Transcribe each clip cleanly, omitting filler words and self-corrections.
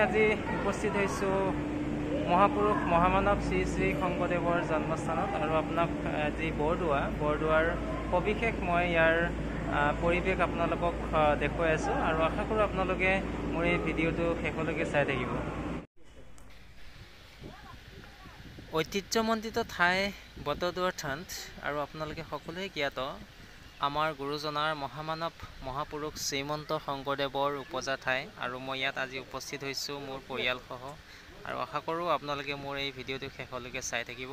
আজি উপস্থিত হৈছোঁ মহাপুৰুষ মহামানৱ শ্ৰী শ্ৰী শংকৰদেৱৰ জন্মস্থানত আৰু আপোনাক যি বৰদোৱাৰ সবিশেষ মই ইয়াৰ পৰিৱেশ আপোনালোকক দেখুৱাই আছোঁ আৰু আশা কৰোঁ আপোনালোকে মোৰ এই ভিডিঅ'টো শেষলৈকে চাই থাকিব। ঐতিহ্যমণ্ডিত ঠাই বটদ্ৰৱাৰ থান আৰু আপোনালোকে সকলোৱে জ্ঞাত আমাৰ গুৰুজনাৰ মহামানৱ মহাপুৰুষ শ্ৰীমন্ত শংকৰদেৱৰ উপজা ঠাই আৰু মই ইয়াত আজি উপস্থিত হৈছোঁ মোৰ পৰিয়ালসহ আৰু আশা কৰোঁ আপোনালোকে মোৰ এই ভিডিঅ'টো শেষলৈকে চাই থাকিব।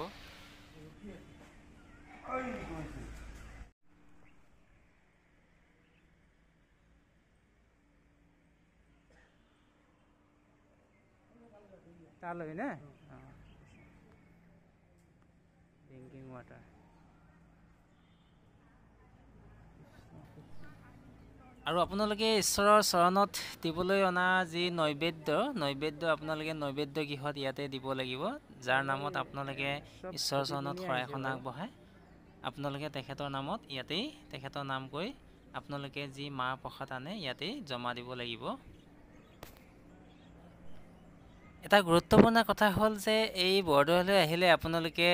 তালৈ নে ড্ৰিংকিং ৱাটাৰ আৰু আপোনালোকে ঈশ্বৰৰ চৰণত দিবলৈ অনা যি নৈবেদ্য আপোনালোকে নৈবেদ্য গৃহত ইয়াতে দিব লাগিব, যাৰ নামত আপোনালোকে ঈশ্বৰৰ চৰণত শৰাইখন আগবঢ়ায়। আপোনালোকে তেখেতৰ নামত ইয়াতেই তেখেতৰ নাম কৈ আপোনালোকে যি মাহ প্ৰসাদ আনে ইয়াতেই জমা দিব লাগিব। এটা গুৰুত্বপূৰ্ণ কথা হ'ল যে এই বৰদোৱালৈ আহিলে আপোনালোকে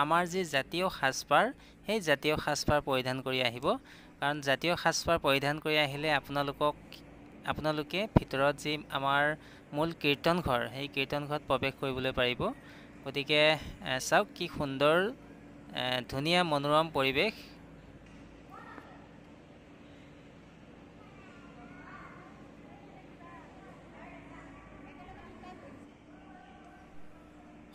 আমাৰ যি জাতীয় সাজপাৰ সেই জাতীয় সাজপাৰ পৰিধান কৰি আহিব, কাৰণ জাতীয় সাজপাৰ পৰিধান কৰি আহিলে আপোনালোকে ভিতৰত যি আমাৰ মূল কীৰ্তনঘৰ সেই কীৰ্তনঘৰত প্ৰৱেশ কৰিবলৈ পাৰিব। গতিকে চাওক কি সুন্দৰ ধুনীয়া মনোৰম পৰিৱেশ।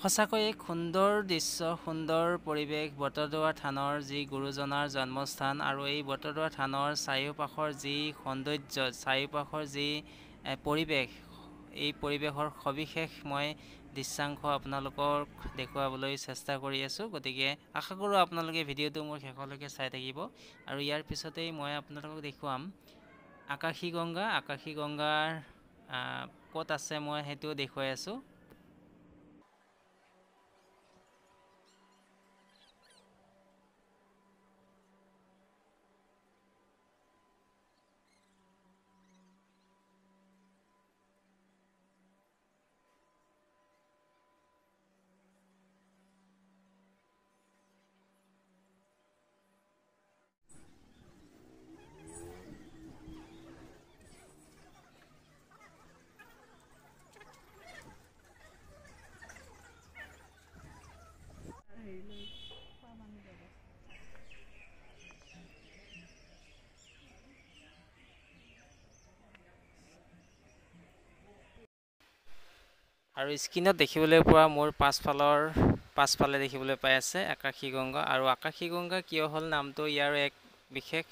সঁচাকৈ এক সুন্দৰ দৃশ্য, সুন্দৰ পৰিৱেশ। বটদ্ৰৱাৰ থানৰ যি গুৰুজনাৰ জন্মস্থান আৰু এই বটদ্ৰৱাৰ থানৰ চাৰিওপাশৰ যি সৌন্দৰ্য, চাৰিওপাশৰ যি পৰিৱেশ, এই পৰিৱেশৰ সবিশেষ মই দৃশ্যাংশ আপোনালোকক দেখুৱাবলৈ চেষ্টা কৰি আছোঁ। গতিকে আশা কৰোঁ আপোনালোকে ভিডিঅ'টো মোৰ শেষলৈকে চাই থাকিব আৰু ইয়াৰ পিছতেই মই আপোনালোকক দেখুৱাম আকাশী গংগাৰ ক'ত আছে মই সেইটোও দেখুৱাই আছোঁ। আৰু স্ক্ৰীনত দেখিবলৈ পোৱা মোৰ পাছফালে দেখিবলৈ পাই আছে আকাশী গংগা। আৰু আকাশী গংগা কিয় হ'ল নামটো, ইয়াৰ এক বিশেষ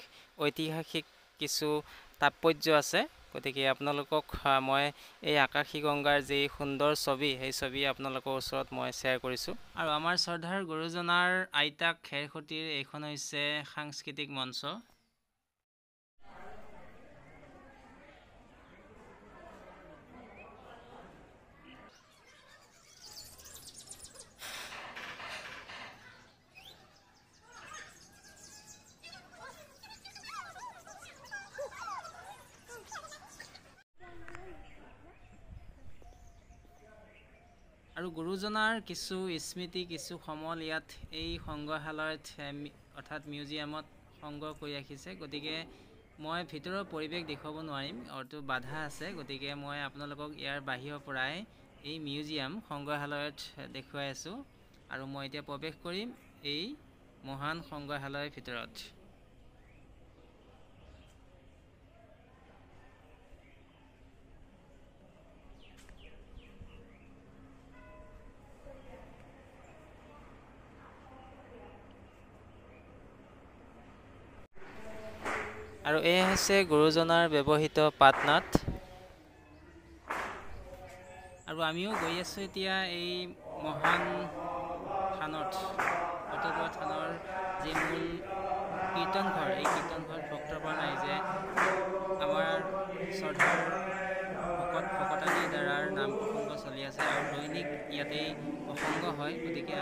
ঐতিহাসিক কিছু তাৎপৰ্য আছে। গতিকে আপোনালোকক মই এই আকাশী গংগাৰ যি সুন্দৰ ছবি সেই ছবি আপোনালোকৰ ওচৰত মই শ্বেয়াৰ কৰিছোঁ। আৰু আমাৰ শ্ৰদ্ধাৰ গুৰুজনাৰ আইতাক খেৰসুঁতীৰ এইখন হৈছে সাংস্কৃতিক মঞ্চ। আৰু গুৰুজনাৰ কিছু স্মৃতি, কিছু সমল ইয়াত এই সংগ্ৰহালয়ত অৰ্থাৎ মিউজিয়ামত সংগ্ৰহ কৰি ৰাখিছে। গতিকে মই ভিতৰৰ পৰিৱেশ দেখুৱাব নোৱাৰিম, অৰ্থাৎ বাধা আছে। গতিকে মই আপোনালোকক ইয়াৰ বাহিৰৰ পৰাই এই মিউজিয়াম সংগ্ৰহালয়ত দেখুৱাই আছোঁ আৰু মই এতিয়া প্ৰৱেশ কৰিম এই মহান সংগ্ৰহালয়ৰ ভিতৰত। আৰু এই হৈছে গুৰুজনাৰ ব্যৱহৃত পাটনাথ। আৰু আমিও গৈ আছোঁ এতিয়া এই মহান থানত, বটদ্ৰৱাৰ থানৰ যি মূল কীৰ্তনঘৰ, এই কীৰ্তনঘৰত ভক্তপ্ৰাণ ৰাইজে আমাৰ শ্ৰদ্ধাৰ ভকতাদিৰ দ্বাৰাৰ নাম প্ৰসংগ চলি আছে আৰু দৈনিক ইয়াতেই প্ৰসংগ হয়। গতিকে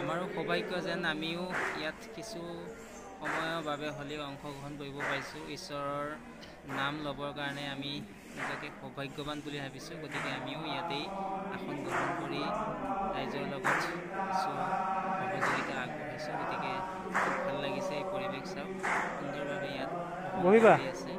আমাৰো সৌভাগ্য যেন আমিও ইয়াত কিছু সময়ৰ বাবে হ'লেও অংশগ্ৰহণ কৰিব পাৰিছোঁ। ঈশ্বৰৰ নাম ল'বৰ কাৰণে আমি নিজকে সৌভাগ্যৱান বুলি ভাবিছোঁ। গতিকে আমিও ইয়াতেই আসন গ্ৰহণ কৰি ৰাইজৰ লগত কিছু সহযোগিতা আগবঢ়াইছোঁ। গতিকে খুব ভাল লাগিছে এই পৰিৱেশ চাওক, সুন্দৰভাৱে ইয়াত বহিবা হৈ আছে।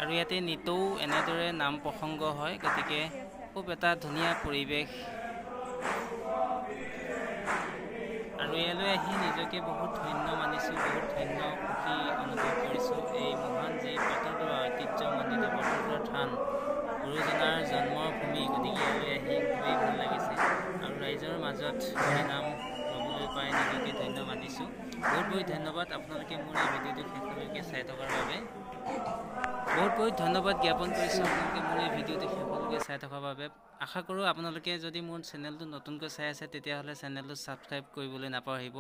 আৰু ইয়াতে নিতৌ এনেদৰে নাম প্ৰসংগ হয়। গতিকে খুব এটা ধুনীয়া পৰিৱেশ, আৰু ইয়ালৈ আহি নিজকে বহুত ধন্য মানিছোঁ, বহুত ধন্য সুখী অনুভৱ কৰিছোঁ। এই মহান যি বটদ্ৰৱা ঐতিহ্যমণ্ডিত বটদ্ৰৱা থান, গুৰুজনাৰ জন্মৰ ভূমি, গতিকে ইয়ালৈ আহি খুবেই ভাল লাগিছে। আৰু ৰাইজৰ মাজত হৰিনাম ল'বলৈ পাই নিজকে ধন্য মানিছোঁ। বহুত বহুত ধন্যবাদ আপোনালোকে মোৰ এই ভিডিঅ'টো শেষলৈকে চাই থকাৰ বাবে। বহুত বহুত ধন্যবাদ জ্ঞাপন কৰিছোঁ আপোনালোকে মোৰ এই ভিডিঅ'টো শেষলৈকে চাই থকাৰ বাবে। আশা কৰোঁ আপোনালোকে যদি মোৰ চেনেলটো নতুনকৈ চাই আছে তেতিয়াহ'লে চেনেলটো ছাবস্ক্ৰাইব কৰিবলৈ নাপাহৰিব।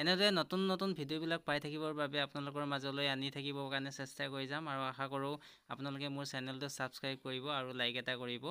এনেদৰে নতুন নতুন ভিডিঅ'বিলাক পাই থাকিবৰ বাবে আপোনালোকৰ মাজলৈ আনি থাকিবৰ কাৰণে চেষ্টা কৰি যাম, আৰু আশা কৰোঁ আপোনালোকে মোৰ চেনেলটো ছাবস্ক্ৰাইব কৰিব আৰু লাইক এটা কৰিব।